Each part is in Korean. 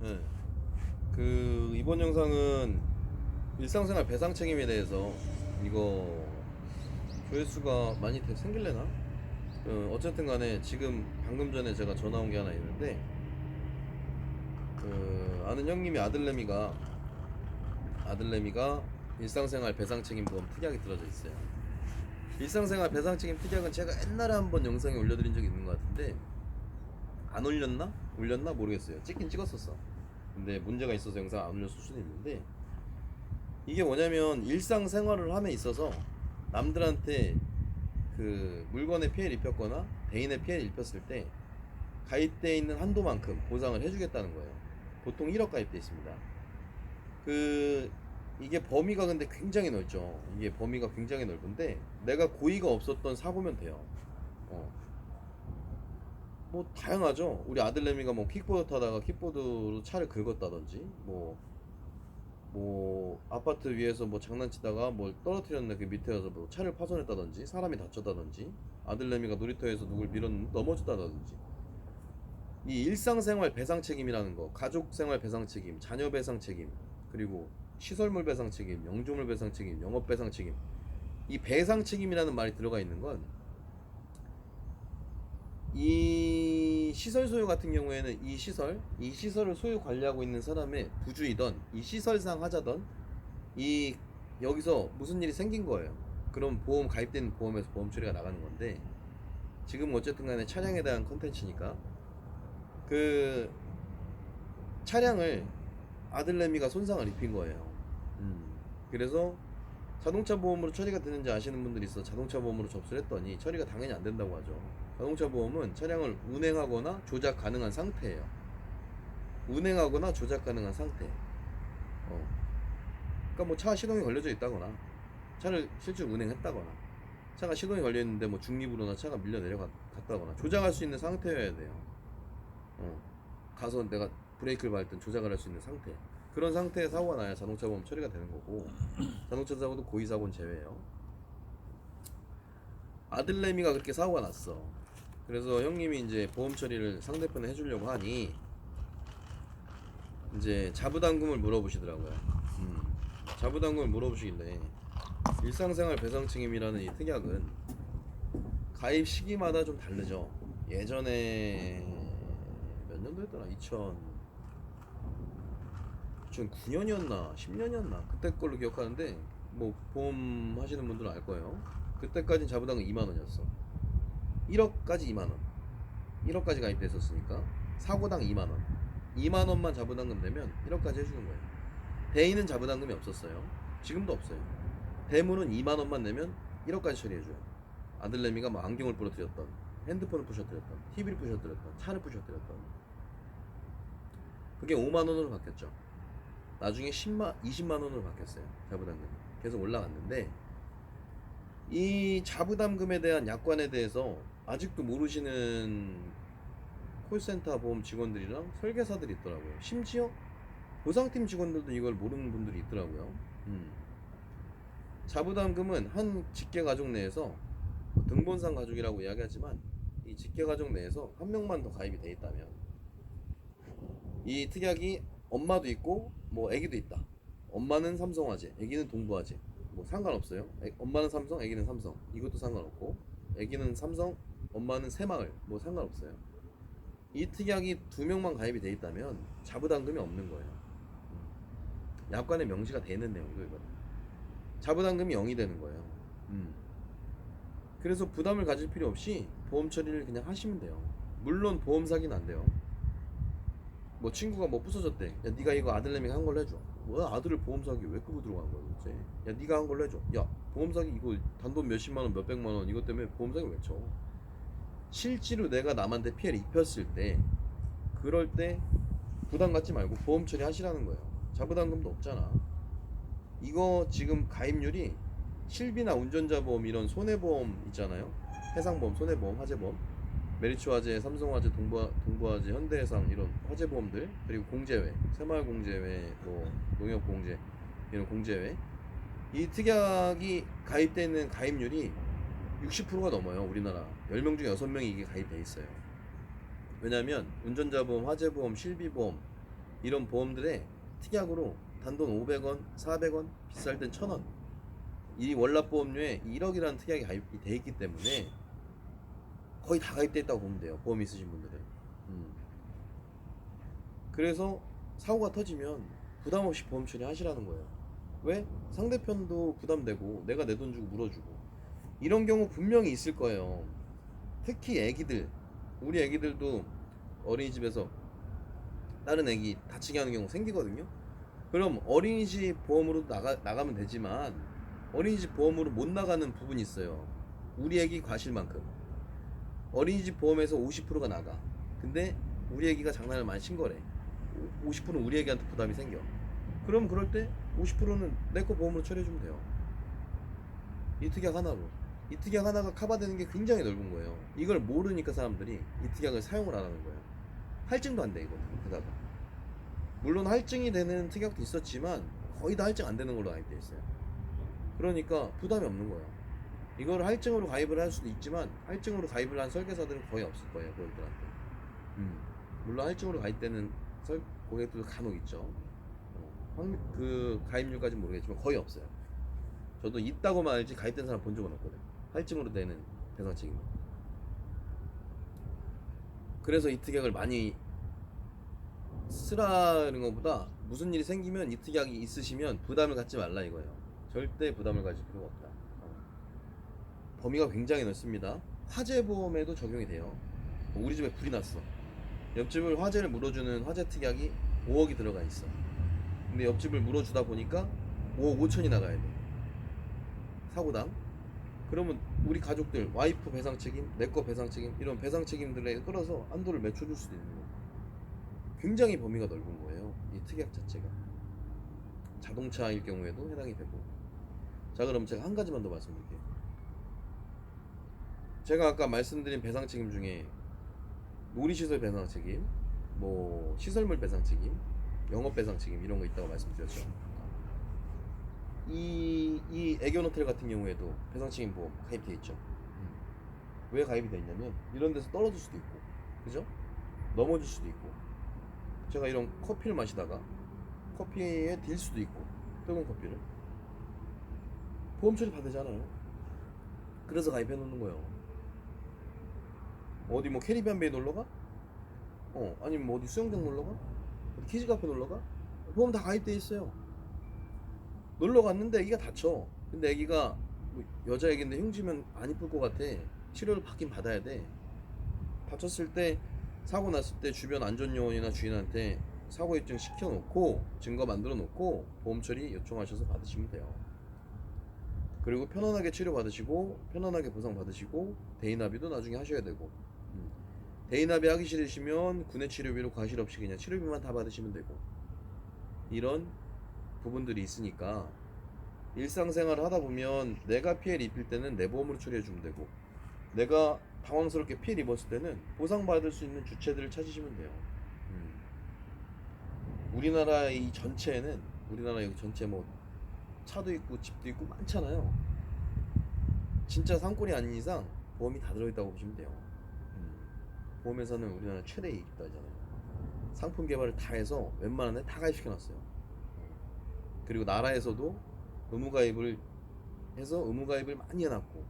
네. 이번 영상은 일상생활 배상 책임에 대해서 이거 조회수가 많이 생길래나? 어쨌든 간에 지금 방금 전에 제가 전화 온 게 하나 있는데 아는 형님이 아들내미가 일상생활 배상 책임 보험 특약이 들어져 있어요. 일상생활 배상 책임 특약은 제가 옛날에 한번 영상에 올려드린 적이 있는 것 같은데 안 올렸나? 올렸나 모르겠어요. 찍긴 찍었었어. 근데 문제가 있어서 영상 안 올렸을 수도 있는데, 이게 뭐냐면 일상생활을 함에 있어서 남들한테 물건에 피해를 입혔거나 대인의 피해를 입혔을 때 가입되어 있는 한도만큼 보상을 해주겠다는 거예요. 보통 1억 가입되어 있습니다. 이게 범위가 근데 굉장히 넓죠. 이게 범위가 굉장히 넓은데 내가 고의가 없었던 사고면 돼요. 어. 뭐 다양하죠. 우리 아들내미가 뭐 킥보드 타다가 킥보드로 차를 긁었다든지, 뭐 아파트 위에서 뭐 장난치다가 뭘 떨어뜨렸는데 그 밑에서 뭐 차를 파손했다든지, 사람이 다쳤다든지, 아들내미가 놀이터에서 누굴 밀었는데 넘어졌다든지, 이 일상생활 배상 책임이라는 거, 가족생활 배상 책임, 자녀 배상 책임, 그리고 시설물 배상 책임, 영조물 배상 책임, 영업 배상 책임, 이 배상 책임이라는 말이 들어가 있는 건, 이 시설 소유 같은 경우에는 이 시설을 소유 관리하고 있는 사람의 부주이던, 이 시설상 하자던, 이 여기서 무슨 일이 생긴 거예요. 그럼 보험 가입된 보험에서 보험 처리가 나가는 건데, 지금 어쨌든 간에 차량에 대한 컨텐츠니까 그 차량을 아들내미가 손상을 입힌 거예요. 그래서 자동차 보험으로 처리가 되는지 아시는 분들이 있어 자동차 보험으로 접수를 했더니 처리가 당연히 안 된다고 하죠. 자동차 보험은 차량을 운행하거나 조작 가능한 상태예요. 운행하거나 조작 가능한 상태. 그러니까 뭐 차 시동이 걸려져 있다거나, 차를 실제로 운행했다거나, 차가 시동이 걸려 있는데 뭐 중립으로나 차가 밀려 내려갔다거나 조작할 수 있는 상태여야 돼요. 가서 내가 브레이크를 밟을 땐 조작을 할 수 있는 상태. 그런 상태에 사고가 나야 자동차 보험 처리가 되는 거고, 자동차 사고도 고의 사고는 제외예요. 아들내미가 그렇게 사고가 났어. 그래서 형님이 이제 보험 처리를 상대편에 해주려고 하니 이제 자부담금을 물어보시더라고요. 자부담금을 물어보시길래, 일상생활 배상 책임이라는 이 특약은 가입 시기마다 좀 다르죠. 예전에 몇 년도였더라? 2009년이었나 10년이었나 그때 걸로 기억하는데, 뭐 보험 하시는 분들은 알 거예요. 그때까지는 자부담금 2만 원이었어. 1억까지 2만 원. 1억까지 가입됐었으니까 사고당 2만 원. 2만 원만 자부담금 내면 1억까지 해주는 거예요. 대인은 자부담금이 없었어요. 지금도 없어요. 대물은 2만 원만 내면 1억까지 처리해줘요. 아들내미가 뭐 안경을 부러뜨렸던, 핸드폰을 부셔뜨렸던, TV를 부셔뜨렸던, 차를 부셔뜨렸던, 그게 5만 원으로 바뀌었죠. 나중에 20만 원으로 바뀌었어요. 자부담금이 계속 올라갔는데, 이 자부담금에 대한 약관에 대해서 아직도 모르시는 콜센터 보험 직원들이랑 설계사들이 있더라고요. 심지어 보상팀 직원들도 이걸 모르는 분들이 있더라고요. 자부담금은 한 직계가족 내에서, 등본상 가족이라고 이야기하지만, 이 직계가족 내에서 한 명만 더 가입이 돼 있다면, 이 특약이 엄마도 있고 뭐 애기도 있다. 엄마는 삼성화재, 애기는 동부화재, 뭐 상관없어요. 엄마는 삼성, 애기는 삼성, 이것도 상관없고, 애기는 삼성, 엄마는 새마을, 뭐 상관없어요. 이 특약이 두 명만 가입이 돼 있다면 자부담금이 없는 거예요. 약관에 명시가 되는 내용이고, 이거는 자부담금이 0이 되는 거예요. 그래서 부담을 가질 필요 없이 보험 처리를 그냥 하시면 돼요. 물론 보험 사기는 안 돼요. 뭐 친구가 뭐 부서졌대. 야, 네가 이거 아들내미가 한 걸로 해줘. 뭐야, 아들을 보험 사기 왜 끄고 들어간 거야 도대체. 야, 네가 한 걸로 해줘. 야, 보험 사기 이거 단돈 몇십만 원, 몇백만 원 이것 때문에 보험 사기 왜 쳐. 실제로 내가 남한테 피해를 입혔을 때, 그럴 때 부담 갖지 말고 보험 처리 하시라는 거예요. 자부담금도 없잖아. 이거 지금 가입률이 실비나 운전자 보험, 이런 손해보험 있잖아요. 해상보험, 손해보험, 화재보험, 메리츠 화재, 삼성화재, 동부화재, 현대해상, 이런 화재보험들, 그리고 공제회, 새마을공제회, 뭐 농협공제, 이런 공제회, 이 특약이 가입되어 있는 가입률이 60%가 넘어요. 우리나라 10명 중에 6명이 이게 가입돼 있어요. 왜냐면 운전자보험, 화재보험, 실비보험, 이런 보험들의 특약으로 단돈 500원, 400원, 비쌀 땐 1000원. 이 월납보험료에 1억이라는 특약이 가입이 돼 있기 때문에 거의 다 가입돼 있다고 보면 돼요. 보험 있으신 분들은. 그래서 사고가 터지면 부담 없이 보험 처리하시라는 거예요. 왜? 상대편도 부담되고 내가 내 돈 주고 물어주고 이런 경우 분명히 있을 거예요. 특히 애기들, 우리 애기들도 어린이집에서 다른 애기 다치게 하는 경우 생기거든요. 그럼 어린이집 보험으로 나가면 되지만 어린이집 보험으로 못 나가는 부분이 있어요. 우리 애기 과실만큼 어린이집 보험에서 50%가 나가. 근데 우리 애기가 장난을 많이 친 거래. 50%는 우리 애기한테 부담이 생겨. 그럼 그럴 때 50%는 내 거 보험으로 처리해주면 돼요. 이 특약 하나로. 이 특약 하나가 커버되는 게 굉장히 넓은 거예요. 이걸 모르니까 사람들이 이 특약을 사용을 안 하는 거예요. 할증도 안 돼, 이거. 게다가. 물론 할증이 되는 특약도 있었지만 거의 다 할증 안 되는 걸로 가입돼 있어요. 그러니까 부담이 없는 거예요. 이걸 할증으로 가입을 할 수도 있지만 할증으로 가입을 한 설계사들은 거의 없을 거예요, 고객들한테. 물론 할증으로 가입되는 고객들도 간혹 있죠. 그 가입률까지는 모르겠지만 거의 없어요. 저도 있다고만 알지 가입된 사람 본 적은 없거든요. 할증으로 되는 배상 책임. 그래서 이 특약을 많이 쓰라는 것보다 무슨 일이 생기면 이 특약이 있으시면 부담을 갖지 말라 이거예요. 절대 부담을 가질 필요가 없다. 범위가 굉장히 넓습니다. 화재보험에도 적용이 돼요. 우리 집에 불이 났어. 옆집을 화재를 물어주는 화재 특약이 5억이 들어가 있어. 근데 옆집을 물어주다 보니까 5억 5천이 나가야 돼. 사고당. 그러면 우리 가족들 와이프 배상 책임, 내 거 배상 책임 이런 배상 책임들에 끌어서 한도를 맞춰줄 수도 있는 거예요. 굉장히 범위가 넓은 거예요. 이 특약 자체가. 자동차일 경우에도 해당이 되고. 자, 그럼 제가 한 가지만 더 말씀드릴게요. 제가 아까 말씀드린 배상 책임 중에 놀이시설 배상 책임, 뭐 시설물 배상 책임, 영업 배상 책임 이런 거 있다고 말씀드렸죠. 이 애견 호텔 같은 경우에도 배상 책임 보험 가입돼 있죠. 왜 가입이 돼 있냐면 이런 데서 떨어질 수도 있고, 그죠? 넘어질 수도 있고, 제가 이런 커피를 마시다가 커피에 딜 수도 있고, 뜨거운 커피를 보험 처리 받으잖아요. 그래서 가입해 놓는 거예요. 어디 뭐 캐리비안 베이 놀러가? 아니면 뭐 어디 수영장 놀러가? 어디 키즈 카페 놀러가? 보험 다 가입돼 있어요. 놀러 갔는데 애기가 다쳐. 근데 애기가 뭐 여자 애기인데 흉지면 안 이쁠 것 같아. 치료를 받긴 받아야 돼. 다쳤을 때 사고 났을 때 주변 안전요원이나 주인한테 사고 입증 시켜놓고 증거 만들어 놓고 보험 처리 요청하셔서 받으시면 돼요. 그리고 편안하게 치료 받으시고 편안하게 보상 받으시고 대인합의도 나중에 하셔야 되고, 대인합의 하기 싫으시면 군내 치료비로 과실 없이 그냥 치료비만 다 받으시면 되고, 이런 부분들이 있으니까 일상생활을 하다 보면 내가 피해를 입힐 때는 내 보험으로 처리해 주면 되고, 내가 당황스럽게 피해를 입었을 때는 보상받을 수 있는 주체들을 찾으시면 돼요. 우리나라 이 전체에는, 우리나라 여기 전체 뭐 차도 있고 집도 있고 많잖아요. 진짜 상권이 아닌 이상 보험이 다 들어있다고 보시면 돼요. 보험회사는 우리나라 최대 이익입다잖아요. 상품 개발을 다 해서 웬만한 데 다 가입시켜놨어요. 그리고 나라에서도 의무가입을 해서 의무가입을 많이 해놨고,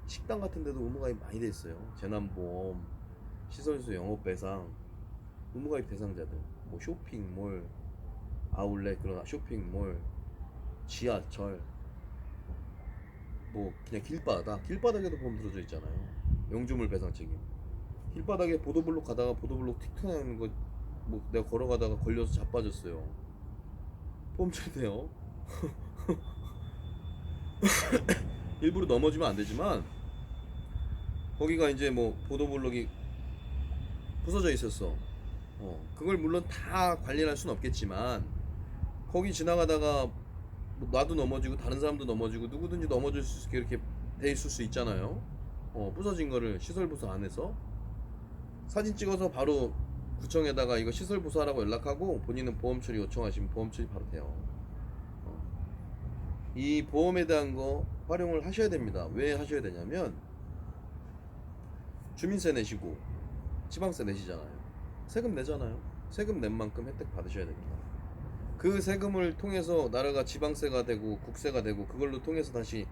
식당 같은 데도 의무가입 많이 돼 있어요. 재난보험, 시설수 영업배상, 의무가입 대상자들, 뭐 쇼핑몰, 아울렛, 그런 쇼핑몰, 지하철, 뭐 그냥 길바닥에도 보험 들어져 있잖아요. 영주물 배상 책임. 길바닥에 보도블록 가다가 보도블록 틱 튀어나오는 거, 뭐 내가 걸어가다가 걸려서 자빠졌어요. 보험 처리돼요. 일부러 넘어지면 안 되지만 거기가 이제 뭐 보도블록이 부서져 있었어. 그걸 물론 다 관리할 수는 없겠지만 거기 지나가다가 뭐 나도 넘어지고 다른 사람도 넘어지고 누구든지 넘어질 수 있게 이렇게 돼 있을 수 있잖아요. 부서진 거를 시설 보수 안 해서 사진 찍어서 바로 구청에다가 이거 시설 보수하라고 연락하고 본인은 보험 처리 요청하시면 보험 처리 바로 돼요. 이 보험에 대한 거 활용을 하셔야 됩니다. 왜 하셔야 되냐면 주민세 내시고 지방세 내시잖아요. 세금 내잖아요. 세금 낸 만큼 혜택 받으셔야 됩니다. 그 세금을 통해서 나라가 지방세가 되고 국세가 되고 그걸로 통해서 다시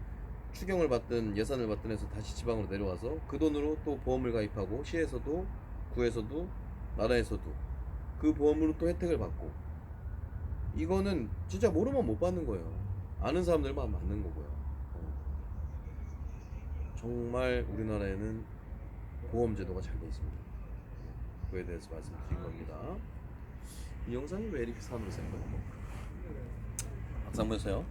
추경을 받든 예산을 받든 해서 다시 지방으로 내려와서 그 돈으로 또 보험을 가입하고 시에서도 구에서도 나라에서도 그 보험으로 또 혜택을 받고 이거는 진짜 모르면 못 받는 거예요. 아는 사람들만 받는 거고요. 정말 우리나라에는 보험 제도가 잘 돼 있습니다. 그에 대해서 말씀드린 겁니다. 이 영상이 왜 이렇게 산으로 센 거예요? 박수 한번 해주세요.